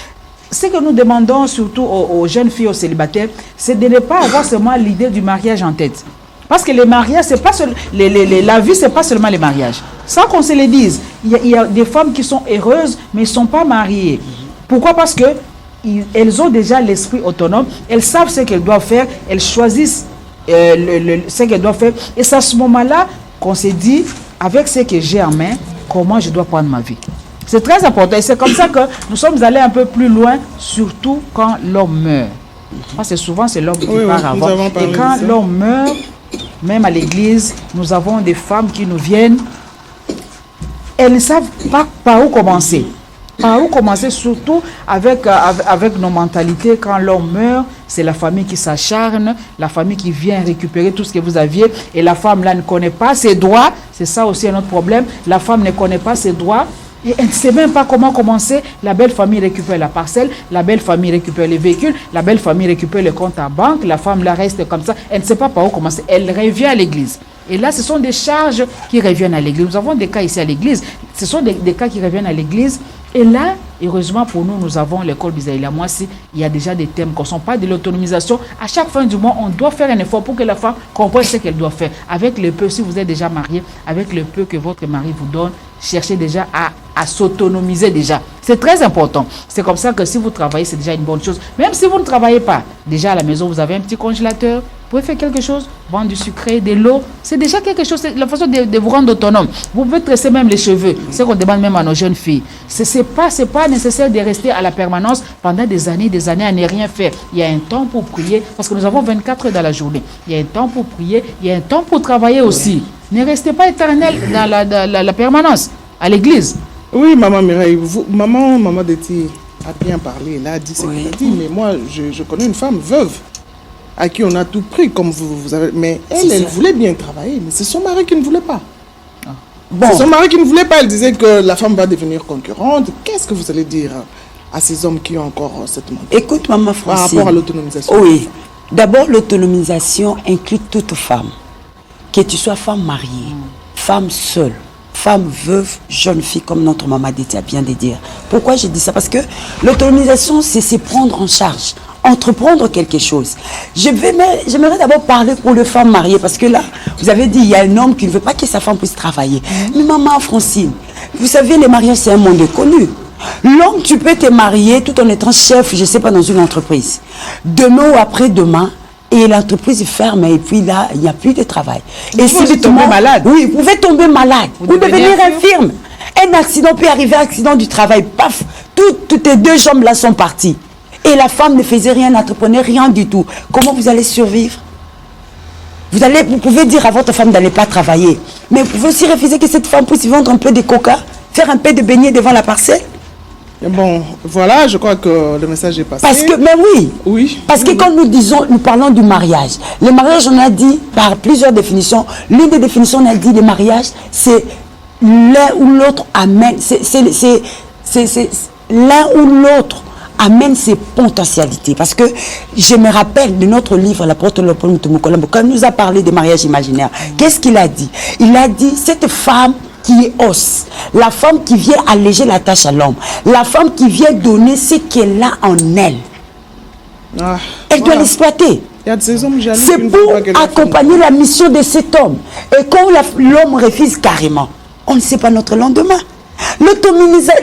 ce que nous demandons surtout aux jeunes filles, aux célibataires, c'est de ne pas avoir seulement l'idée du mariage en tête. Parce que les mariages, c'est pas la vie, c'est pas seulement les mariages. Sans qu'on se le dise, il y a des femmes qui sont heureuses, mais ne sont pas mariées. Pourquoi? Parce que elles ont déjà l'esprit autonome, elles savent ce qu'elles doivent faire, elles choisissent ce qu'elles doivent faire. Et c'est à ce moment-là qu'on s'est dit, avec ce que j'ai en main, comment je dois prendre ma vie. C'est très important. Et c'est comme ça que nous sommes allés un peu plus loin, surtout quand l'homme meurt. Parce que souvent, c'est l'homme qui part avant. Et quand l'homme meurt, même à l'église, nous avons des femmes qui nous viennent. Elles ne savent pas par où commencer. Par où commencer, surtout avec nos mentalités. Quand l'homme meurt, c'est la famille qui s'acharne, la famille qui vient récupérer tout ce que vous aviez. Et la femme, là, ne connaît pas ses droits. C'est ça aussi un autre problème. La femme ne connaît pas ses droits. Et elle ne sait même pas comment commencer. La belle famille récupère la parcelle, la belle famille récupère les véhicules, la belle famille récupère le compte à banque, la femme là reste comme ça. Elle ne sait pas par où commencer. Elle revient à l'église. Et là, ce sont des charges qui reviennent à l'église. Nous avons des cas ici à l'église. Ce sont des cas qui reviennent à l'église. Et là, heureusement pour nous, nous avons l'école Bisaïla Moissi. Il y a déjà des thèmes qui ne sont pas de l'autonomisation. À chaque fin du mois, on doit faire un effort pour que la femme comprenne ce qu'elle doit faire. Avec le peu, si vous êtes déjà marié, avec le peu que votre mari vous donne, cherchez déjà à s'autonomiser déjà. C'est très important. C'est comme ça que si vous travaillez, c'est déjà une bonne chose. Même si vous ne travaillez pas, déjà à la maison, vous avez un petit congélateur, vous pouvez faire quelque chose, vendre du sucré, de l'eau. C'est déjà quelque chose, c'est la façon de vous rendre autonome. Vous pouvez tresser même les cheveux. C'est ce qu'on demande même à nos jeunes filles. C'est pas nécessaire de rester à la permanence pendant des années à ne rien faire. Il y a un temps pour prier, parce que nous avons 24 heures dans la journée. Il y a un temps pour prier, il y a un temps pour travailler aussi. Ne restez pas éternel dans la permanence, à l'église. Oui, maman Mireille, maman Deti a bien parlé, elle a dit ce qu'elle a dit, mais moi, je connais une femme veuve à qui on a tout pris, comme vous avez... Mais elle voulait bien travailler, mais c'est son mari qui ne voulait pas. Bon. C'est son mari qui ne voulait pas, elle disait que la femme va devenir concurrente. Qu'est-ce que vous allez dire à ces hommes qui ont encore cette mentalité? Écoute, maman Francine. Par rapport à l'autonomisation. Oui. D'abord, l'autonomisation inclut toute femme. Que tu sois femme mariée, femme seule, femme veuve, jeune fille, comme notre maman Deti a bien de dire. Pourquoi je dis ça? Parce que l'autonomisation, c'est se prendre en charge, entreprendre quelque chose. J'aimerais d'abord parler pour les femmes mariées, parce que là, vous avez dit, il y a un homme qui ne veut pas que sa femme puisse travailler. Mais maman Francine, vous savez, les mariages, c'est un monde connu. L'homme, tu peux te marier tout en étant chef, je ne sais pas, dans une entreprise. Demain ou après-demain, et l'entreprise ferme et puis là, il n'y a plus de travail. Et si vous tombez malade. Oui, vous pouvez tomber malade. Vous devenir infirme. Un accident peut arriver, accident du travail. Paf, toutes tes deux jambes là sont parties. Et la femme ne faisait rien, n'entreprenait rien du tout. Comment vous allez survivre? Vous pouvez dire à votre femme d'aller pas travailler. Mais vous pouvez aussi refuser que cette femme puisse vendre un peu de coca, faire un peu de beignet devant la parcelle. Bon, voilà, je crois que le message est passé. Parce que, mais oui. Oui. Parce que quand nous parlons du mariage, le mariage, on a dit par plusieurs définitions. L'une des définitions, on a dit le mariage, c'est l'un ou l'autre amène. C'est l'un ou l'autre amène ses potentialités. Parce que je me rappelle de notre livre, l'apôtre Léopold Mutombo, quand il nous a parlé des mariages imaginaires, qu'est-ce qu'il a dit? Il a dit, cette femme qui est os, la femme qui vient alléger la tâche à l'homme, la femme qui vient donner ce qu'elle a en elle. Elle doit l'exploiter. C'est pour accompagner la mission de cet homme. Et quand l'homme refuse carrément, on ne sait pas notre lendemain.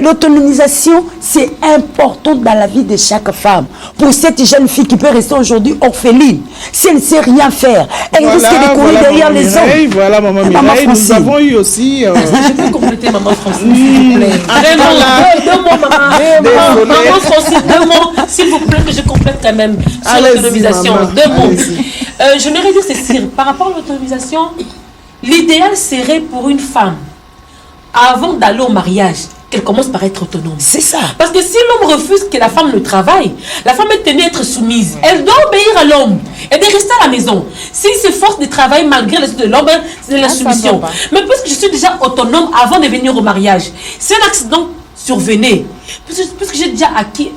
L'autonomisation, c'est important dans la vie de chaque femme. Pour cette jeune fille qui peut rester aujourd'hui orpheline, si elle ne sait rien faire, elle risque de courir derrière les hommes. Voilà, maman Mireille, nous avons eu aussi... Je peux compléter, maman Francine, s'il vous plaît. Deux mots, maman. Maman Francine, 2 mots, s'il vous plaît, que je complète quand même sur l'autonomisation. 2 mots. J'aimerais dire ceci, par rapport à l'autonomisation, l'idéal serait pour une femme, avant d'aller au mariage, qu'elle commence par être autonome. C'est ça. Parce que si l'homme refuse que la femme ne travaille, la femme est tenue à être soumise. Elle doit obéir à l'homme. Elle doit rester à la maison. S'il s'efforce de travailler malgré les de l'homme, c'est la soumission. Mais puisque je suis déjà autonome avant de venir au mariage, si un accident survenait, puisque j'ai déjà acquis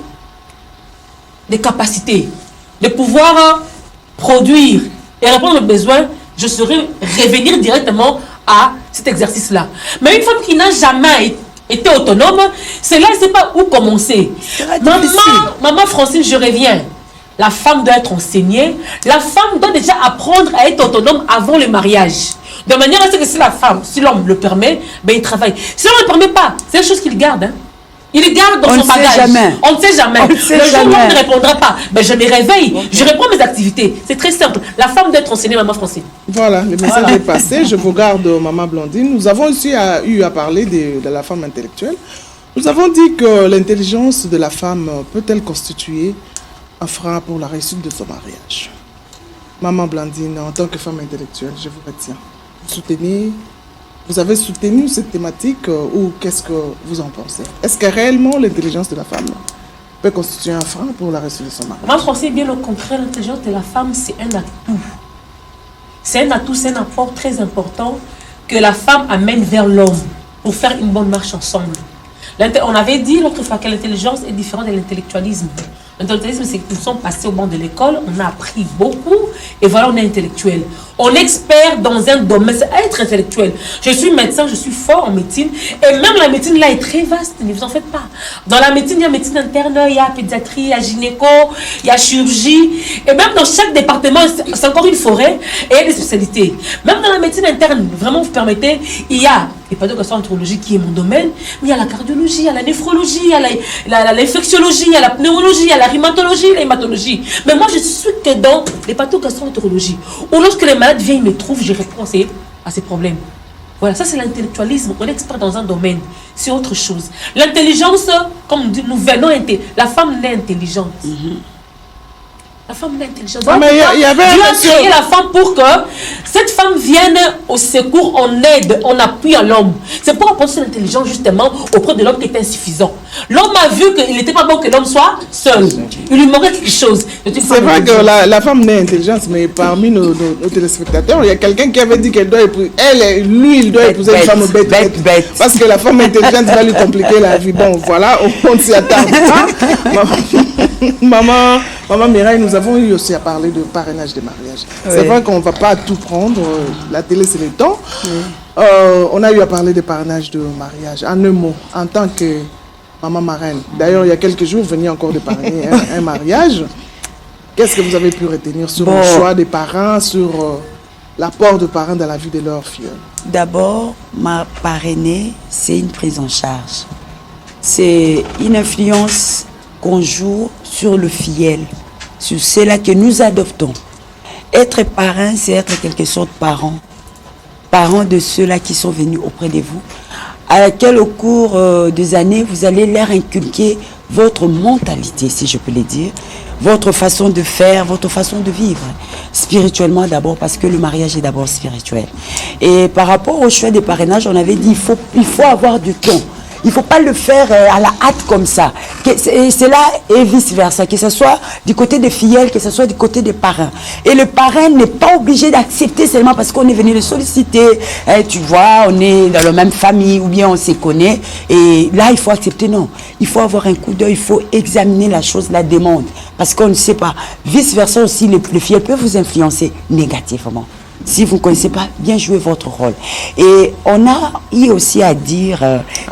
des capacités de pouvoir produire et répondre aux besoins, je saurais revenir directement à cet exercice-là. Mais une femme qui n'a jamais été autonome, celle-là, elle ne sait pas où commencer. Maman Francine, je reviens. La femme doit être enseignée. La femme doit déjà apprendre à être autonome avant le mariage. De manière à ce que si la femme, si l'homme le permet, ben il travaille. Si l'on ne le permet pas, c'est une chose qu'il garde. Il garde dans son bagage. On ne sait jamais. Le jour où l'homme ne répondra pas, ben je me réveille, je reprends mes activités. C'est très simple. La femme doit être enseignée, maman Francine. Voilà, le message est passé. Je vous garde, maman Blandine. Nous avons aussi eu à parler de la femme intellectuelle. Nous avons dit que l'intelligence de la femme peut-elle constituer un frein pour la réussite de son mariage? Maman Blandine, en tant que femme intellectuelle, je vous retiens. Vous avez soutenu cette thématique ou qu'est-ce que vous en pensez? Est-ce que réellement l'intelligence de la femme peut constituer un frein pour la réussite de son mari? Moi, je pensais bien au contraire, l'intelligence de la femme, c'est un atout. C'est un atout, c'est un apport très important que la femme amène vers l'homme pour faire une bonne marche ensemble. On avait dit l'autre fois que l'intelligence est différente de l'intellectualisme. L'intellectualisme, c'est que nous sommes passés au banc de l'école, on a appris beaucoup, et voilà, on est intellectuel. On est expert dans un domaine, c'est être intellectuel. Je suis médecin, je suis fort en médecine, et même la médecine là est très vaste, ne vous en faites pas. Dans la médecine, il y a médecine interne, il y a pédiatrie, il y a gynéco, il y a chirurgie, et même dans chaque département, c'est encore une forêt, et il y a des spécialités. Même dans la médecine interne, vraiment, vous permettez, il y a l'hépatogastroentérologie qui est mon domaine, mais il y a la cardiologie, il y a la néphrologie, il y a l'infectiologie, il y a la pneumologie, il y a la rhumatologie, l'hématologie. Mais moi, je suis que dans l'hépatogastroentérologie, où lorsque les malades viennent, ils me trouvent, je réponds à ces problèmes. Voilà, ça c'est l'intellectualisme. On est expert dans un domaine, c'est autre chose. L'intelligence, comme nous venons, la femme n'est intelligente. La femme n'est intelligente. Ah, mais il y avait Dieu a créé la femme pour que cette femme vienne au secours, en aide, en appui à l'homme. C'est pour apporter l'intelligence justement auprès de l'homme qui est insuffisant. L'homme a vu qu'il n'était pas bon que l'homme soit seul. Il lui manquait quelque chose. C'est vrai que la femme n'est intelligente, mais parmi nos téléspectateurs, il y a quelqu'un qui avait dit qu'elle doit épouser, il doit épouser une femme bête. Parce que la femme intelligente va lui compliquer la vie. Bon, voilà, on ne s'y attend pas. Maman Mireille, nous avons eu aussi à parler de parrainage des mariages. Oui. C'est vrai qu'on ne va pas tout prendre. La télé, c'est le temps. Oui. On a eu à parler de parrainage de mariage. En un mot, en tant que maman marraine. D'ailleurs, il y a quelques jours, vous veniez encore de parrainer un mariage. Qu'est-ce que vous avez pu retenir sur le choix des parrains, sur l'apport de parrains dans la vie de leurs filles? D'abord, ma parrainée, c'est une prise en charge. C'est une influence qu'on joue sur le filleul, sur cela que nous adoptons. Être parrain, c'est être quelque sorte parent de ceux-là qui sont venus auprès de vous, à laquelle au cours des années, vous allez leur inculquer votre mentalité, si je peux le dire, votre façon de faire, votre façon de vivre. Spirituellement d'abord, parce que le mariage est d'abord spirituel. Et par rapport au choix des parrainages, on avait dit il faut avoir du temps. Il ne faut pas le faire à la hâte comme ça. C'est là et vice-versa, que ce soit du côté des filleuls, que ce soit du côté des parrains. Et le parrain n'est pas obligé d'accepter seulement parce qu'on est venu le solliciter. Tu vois, on est dans la même famille ou bien on se connaît. Et là, il faut accepter, non. Il faut avoir un coup d'œil, il faut examiner la chose, la demande. Parce qu'on ne sait pas. Vice-versa aussi, le filleul peut vous influencer négativement. Si vous ne connaissez pas, bien jouer votre rôle. Et on a eu aussi à dire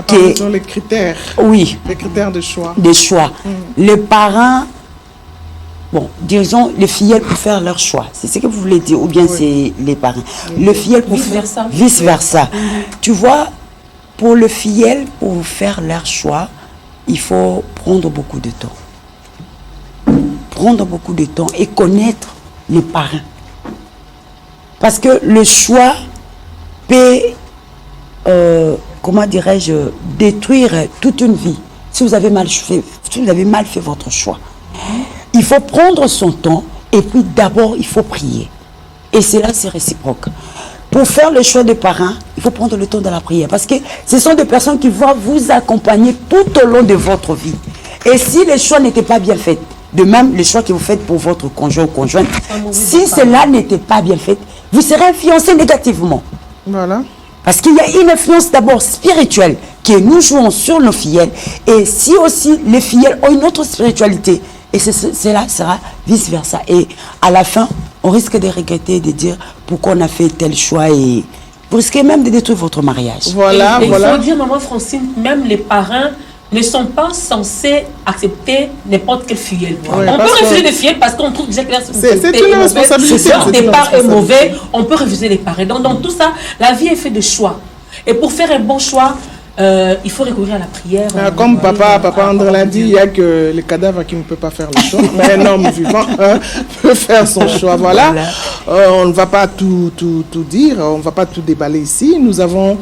que... Sur les critères. Oui. Les critères de choix. Des choix. Les parents, bon, disons, les filleuls pour faire leur choix. C'est ce que vous voulez dire, ou bien c'est les parents. Le filleul pour faire vice-versa. Tu vois, pour le filleul, pour faire leur choix, il faut prendre beaucoup de temps. Prendre beaucoup de temps et connaître les parents. Parce que le choix peut, comment dirais-je, détruire toute une vie. Si vous avez mal fait votre choix. Il faut prendre son temps et puis d'abord, il faut prier. Et c'est là, c'est réciproque. Pour faire le choix des parents, il faut prendre le temps de la prière. Parce que ce sont des personnes qui vont vous accompagner tout au long de votre vie. Et si les choix n'étaient pas bien faits, de même, les choix que vous faites pour votre conjoint ou conjointe, si cela n'était pas bien fait, vous serez influencé négativement. Voilà. Parce qu'il y a une influence d'abord spirituelle que nous jouons sur nos filleuls. Et si aussi les filleuls ont une autre spiritualité, et cela sera vice-versa. Et à la fin, on risque de regretter et de dire pourquoi on a fait tel choix et vous risquez même de détruire votre mariage. Voilà, voilà. Il faut dire, maman Francine, même les parents ne sont pas censés accepter n'importe quel filleul. Ouais, on peut refuser des filleuls parce qu'on trouve déjà que c'est une responsabilité. Le départ est mauvais, on peut refuser les parents. Donc dans tout ça, la vie est faite de choix. Et pour faire un bon choix, il faut recourir à la prière. Comme papa André l'a dit, il n'y a que le cadavre qui ne peut pas faire le choix. Mais un homme vivant peut faire son choix. Voilà. On ne va pas tout dire, on ne va pas tout déballer ici. Nous avons...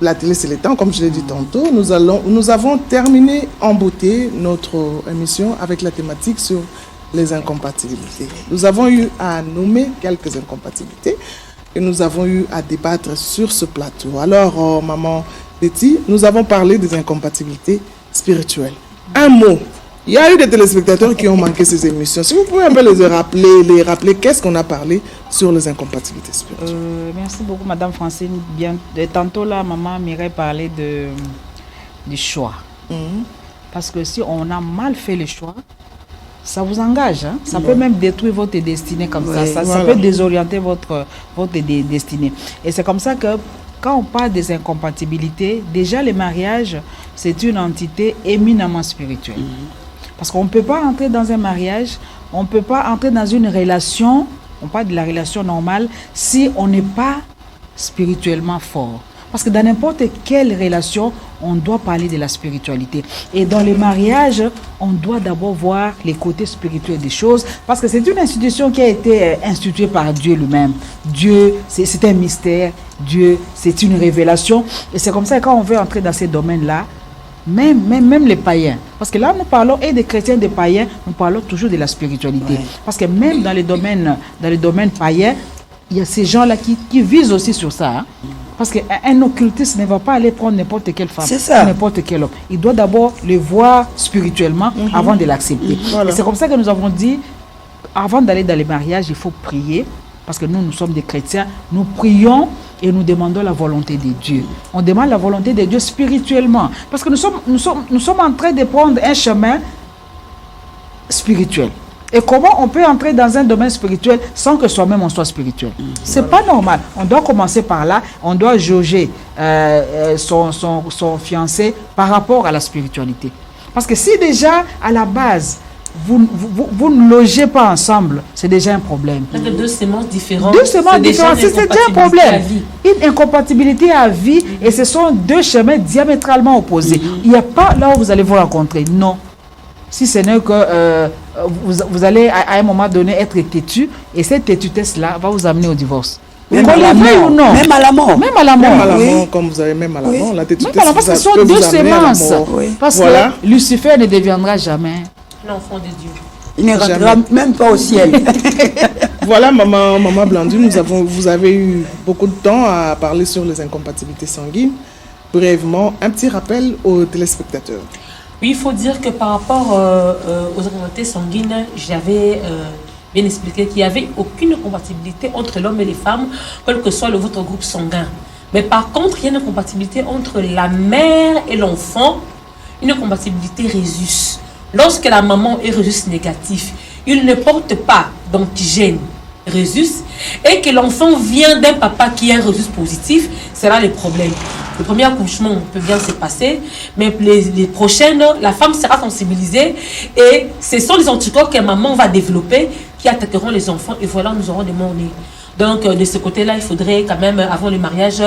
La télé, c'est le temps, comme je l'ai dit tantôt. Nous avons terminé en beauté notre émission avec la thématique sur les incompatibilités. Nous avons eu à nommer quelques incompatibilités et nous avons eu à débattre sur ce plateau. Alors, maman Betty, nous avons parlé des incompatibilités spirituelles. Un mot. Il y a eu des téléspectateurs qui ont manqué ces émissions. Si vous pouvez un peu les rappeler qu'est-ce qu'on a parlé sur les incompatibilités spirituelles. Merci beaucoup, Madame Francine. Bien, tantôt là, maman Mireille parlait du choix. Parce que si on a mal fait le choix, ça vous engage. Hein? Ça peut même détruire votre destinée comme ça. Ça peut désorienter votre destinée. Et c'est comme ça que quand on parle des incompatibilités, déjà le mariage, c'est une entité éminemment spirituelle. Parce qu'on ne peut pas entrer dans un mariage, on ne peut pas entrer dans une relation, on parle de la relation normale, si on n'est pas spirituellement fort. Parce que dans n'importe quelle relation, on doit parler de la spiritualité. Et dans le mariage, on doit d'abord voir les côtés spirituels des choses. Parce que c'est une institution qui a été instituée par Dieu lui-même. Dieu, c'est un mystère. Dieu, c'est une révélation. Et c'est comme ça que quand on veut entrer dans ces domaines-là, même les païens. Parce que là, nous parlons et des chrétiens, des païens, nous parlons toujours de la spiritualité. Parce que même dans les domaines païens, il y a ces gens-là qui visent aussi sur ça. Hein. Parce qu'un occultiste ne va pas aller prendre n'importe quelle femme, n'importe quel homme. Il doit d'abord le voir spirituellement avant de l'accepter. Et c'est comme ça que nous avons dit, avant d'aller dans les mariages, il faut prier. Parce que nous sommes des chrétiens, nous prions et nous demandons la volonté de Dieu. On demande la volonté de Dieu spirituellement. Parce que nous sommes en train de prendre un chemin spirituel. Et comment on peut entrer dans un domaine spirituel sans que soi-même on soit spirituel? C'est pas normal. On doit commencer par là. On doit jauger son fiancé par rapport à la spiritualité. Parce que si déjà, à la base, vous ne logez pas ensemble, c'est déjà un problème. Deux semences différentes. C'est déjà un problème. Une incompatibilité à vie et ce sont deux chemins diamétralement opposés. Il n'y a pas là où vous allez vous rencontrer. Non. Si ce n'est que vous allez à un moment donné être têtu et cette têtutesse-là va vous amener au divorce. Même à la mort. Même à la mort. Même à la mort, comme vous avez même à la mort. La têtutesse, parce que ce sont deux semences. Parce que Lucifer ne deviendra jamais l'enfant de Dieu. Il ne rentrera même pas au ciel. Voilà, maman Blandine, vous avez eu beaucoup de temps à parler sur les incompatibilités sanguines. Brièvement, un petit rappel aux téléspectateurs. Oui, il faut dire que par rapport aux incompatibilités sanguines, j'avais bien expliqué qu'il n'y avait aucune compatibilité entre l'homme et les femmes, quel que soit votre groupe sanguin. Mais par contre, il y a une compatibilité entre la mère et l'enfant, une compatibilité rhésus. Lorsque la maman est rhésus négatif, il ne porte pas d'antigène rhésus et que l'enfant vient d'un papa qui est un rhésus positif, c'est là le problème. Le premier accouchement peut bien se passer, mais les prochaines, la femme sera sensibilisée et ce sont les anticorps que maman va développer qui attaqueront les enfants et voilà, nous aurons des morts-nés. Donc, de ce côté-là, il faudrait quand même, avant le mariage,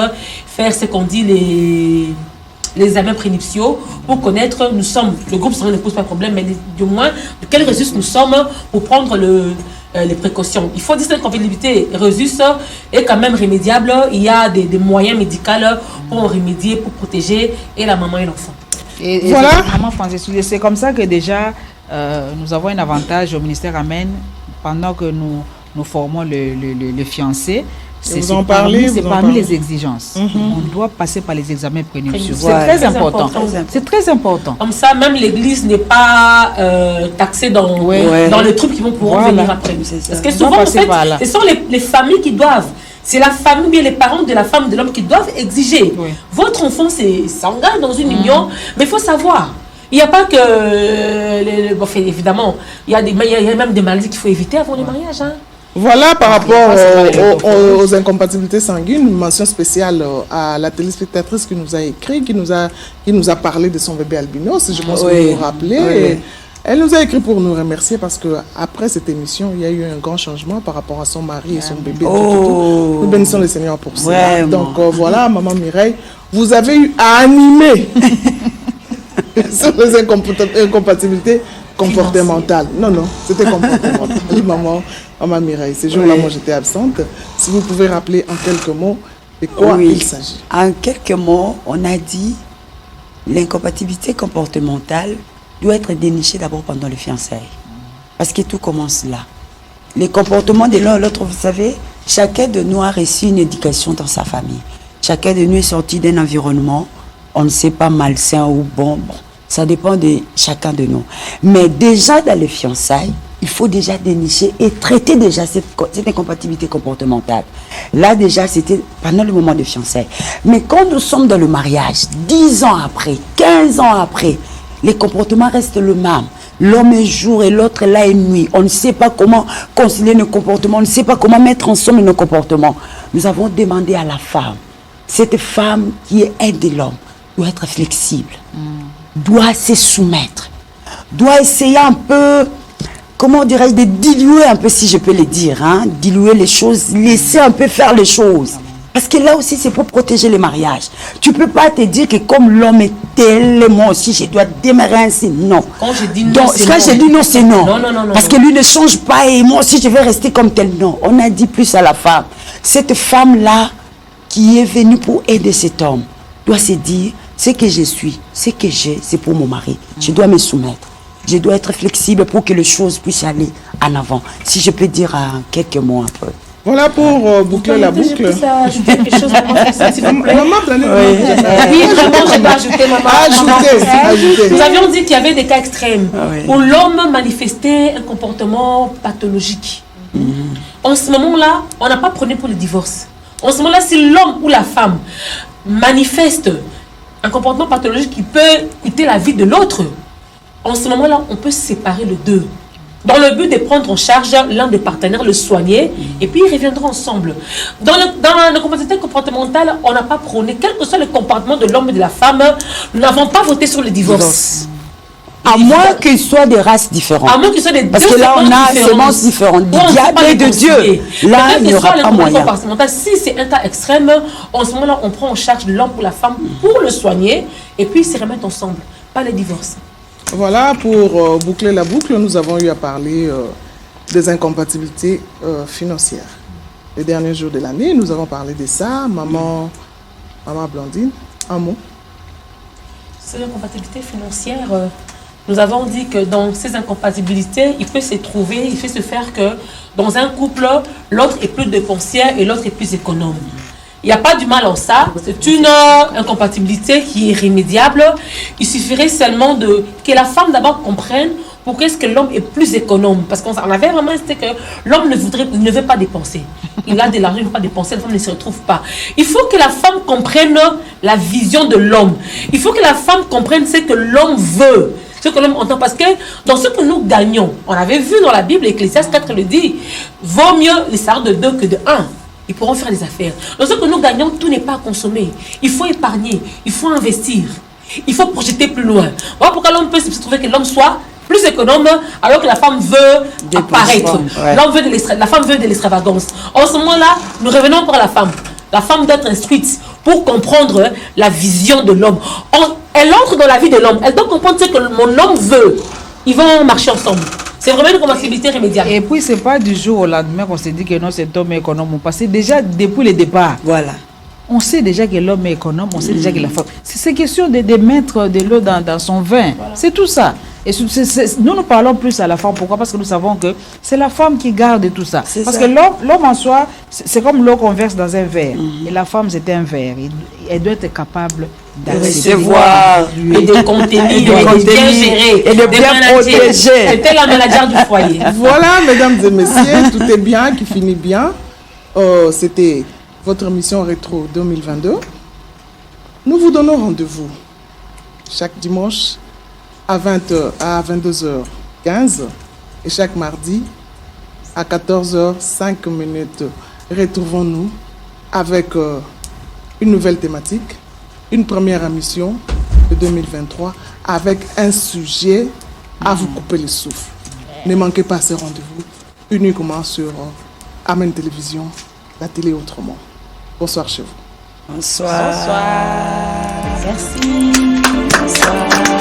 faire ce qu'on dit les examens prénuptiaux pour connaître, nous sommes, le groupe sanguin ne pose pas de problème, mais du moins, de quel rhésus nous sommes pour prendre les précautions. Il faut dire que cette compatibilité rhésus est quand même remédiable. Il y a des moyens médicaux pour en remédier, pour protéger et la maman et l'enfant. Et voilà. Maman Francis, c'est comme ça que déjà, nous avons un avantage au ministère Amen pendant que nous formons le fiancé. C'est parmi les exigences. On doit passer par les examens prénuptiaux. C'est très important. C'est très important. Comme ça, même l'église n'est pas taxée dans les trucs qui vont pouvoir venir après. Parce que souvent, en fait, ce sont les familles qui doivent. C'est la famille, bien les parents de la femme, de l'homme qui doivent exiger. Votre enfant s'engage dans une union, mais il faut savoir. Il n'y a pas que... bon, évidemment, il y a même des maladies qu'il faut éviter avant le mariage. Hein. Voilà, par rapport aux incompatibilités sanguines, une mention spéciale à la téléspectatrice qui nous a écrit, qui nous a parlé de son bébé albinos, je pense que vous vous rappelez. Elle nous a écrit pour nous remercier parce qu'après cette émission, il y a eu un grand changement par rapport à son mari et son bébé. Nous bénissons le Seigneur pour ça. Donc voilà, maman Mireille, vous avez eu à animer sur les incompatibilités comportementales. Non, c'était comportemental. Maman Mireille, ces jours-là, moi j'étais absente. Si vous pouvez rappeler en quelques mots de quoi il s'agit. En quelques mots, on a dit l'incompatibilité comportementale doit être dénichée d'abord pendant le fiançailles. Parce que tout commence là. Les comportements de l'un et l'autre, vous savez, chacun de nous a reçu une éducation dans sa famille. Chacun de nous est sorti d'un environnement, on ne sait pas malsain ou bon. Ça dépend de chacun de nous. Mais déjà dans les fiançailles, il faut déjà dénicher et traiter déjà cette incompatibilité comportementale. Là déjà, c'était pendant le moment de fiançailles. Mais quand nous sommes dans le mariage, 10 ans après, 15 ans après, les comportements restent le même. L'homme est jour et l'autre là est nuit. On ne sait pas comment concilier nos comportements, on ne sait pas comment mettre ensemble nos comportements. Nous avons demandé à la femme, cette femme qui est aide de l'homme, doit être flexible, doit se soumettre, doit essayer un peu, comment dirais-je, de diluer un peu, si je peux le dire, hein, diluer les choses, laisser un peu faire les choses. Parce que là aussi, c'est pour protéger les mariages. Tu ne peux pas te dire que comme l'homme est tel, moi aussi, je dois démarrer ainsi. Non. Quand je dis non, donc, c'est quand non. je dis non, c'est non. Non. Parce que lui ne change pas et moi aussi, je vais rester comme tel. Non. On a dit plus à la femme. Cette femme-là, qui est venue pour aider cet homme, doit se dire, ce que je suis, ce que j'ai, c'est pour mon mari. Je dois me soumettre. Je dois être flexible pour que les choses puissent aller en avant. Si je peux dire quelques mots un peu. Voilà pour boucler la boucle. Quelque chose, Maman, oui, vraiment, je dois ajouter, maman. Ajouter. Nous avions dit qu'il y avait des cas extrêmes où l'homme manifestait un comportement pathologique. En ce moment-là, on n'a pas prôné pour le divorce. En ce moment-là, si l'homme ou la femme manifeste un comportement pathologique qui peut coûter la vie de l'autre, en ce moment-là, on peut séparer les deux. Dans le but de prendre en charge l'un des partenaires, le soigner, et puis ils reviendront ensemble. Dans la compatibilité comportementale, on n'a pas prôné, quel que soit le comportement de l'homme et de la femme, nous n'avons pas voté sur le divorce. À moins qu'ils soient des races différentes. À moins qu'ils soient des Parce que là, on a semences différentes. Du diable et de Dieu. Là, il n'y aura pas moyen. Si c'est un cas extrême, en ce moment-là, on prend en charge l'homme ou la femme pour le soigner, et puis ils se remettent ensemble. Pas le divorce. Voilà, pour boucler la boucle, nous avons eu à parler des incompatibilités financières. Les derniers jours de l'année, nous avons parlé de ça. Maman Blandine, un mot. Ces incompatibilités financières, nous avons dit que dans ces incompatibilités, il peut se faire que dans un couple, l'autre est plus dépensière et l'autre est plus économe. Il n'y a pas du mal en ça. C'est une incompatibilité qui est irrémédiable. Il suffirait seulement que la femme d'abord comprenne pourquoi est-ce que l'homme est plus économe. Parce qu'on avait vraiment dit que l'homme ne veut pas dépenser. Il a de l'argent, il ne veut pas dépenser, la femme ne se retrouve pas. Il faut que la femme comprenne la vision de l'homme. Il faut que la femme comprenne ce que l'homme veut. Ce que l'homme entend. Parce que dans ce que nous gagnons, on avait vu dans la Bible, Ecclésiaste 4 le dit, vaut mieux les salaires de 2 que de 1. Ils pourront faire des affaires. Dans ce que nous gagnons, tout n'est pas à consommer. Il faut épargner, il faut investir, il faut projeter plus loin. Voilà pourquoi l'homme peut se trouver que l'homme soit plus économe alors que la femme veut apparaître. Ouais. La femme veut de l'extravagance. En ce moment-là, nous revenons encore à la femme. La femme doit être instruite pour comprendre la vision de l'homme. Elle entre dans la vie de l'homme. Elle doit comprendre ce que mon homme veut. Ils vont marcher ensemble. C'est vraiment une compatibilité rémédiable. Et puis, ce n'est pas du jour au lendemain qu'on se dit que non, cet homme est économe. Parce que déjà, depuis le départ, voilà. On sait déjà que l'homme est économe, on sait déjà que la femme... C'est question de mettre de l'eau dans son vin. Voilà. C'est tout ça. Et nous parlons plus à la femme. Pourquoi? Parce que nous savons que c'est la femme qui garde tout ça. Parce que l'homme en soi, c'est comme l'eau qu'on verse dans un verre. Et la femme, c'est un verre. Elle doit être capable de recevoir et de contenir, et de bien gérer, et de bien protéger. C'était la managère du foyer. Voilà, mesdames et messieurs, tout est bien, qui finit bien. C'était votre émission Rétro 2022. Nous vous donnons rendez-vous chaque dimanche à 22h15 et chaque mardi à 14h05. Retrouvons-nous avec une nouvelle thématique, une première émission de 2023 avec un sujet à vous couper le souffle. Ne manquez pas ce rendez-vous uniquement sur Amen Télévision, la télé autrement. Bonsoir chez vous. Bonsoir. Bonsoir. Merci. Bonsoir.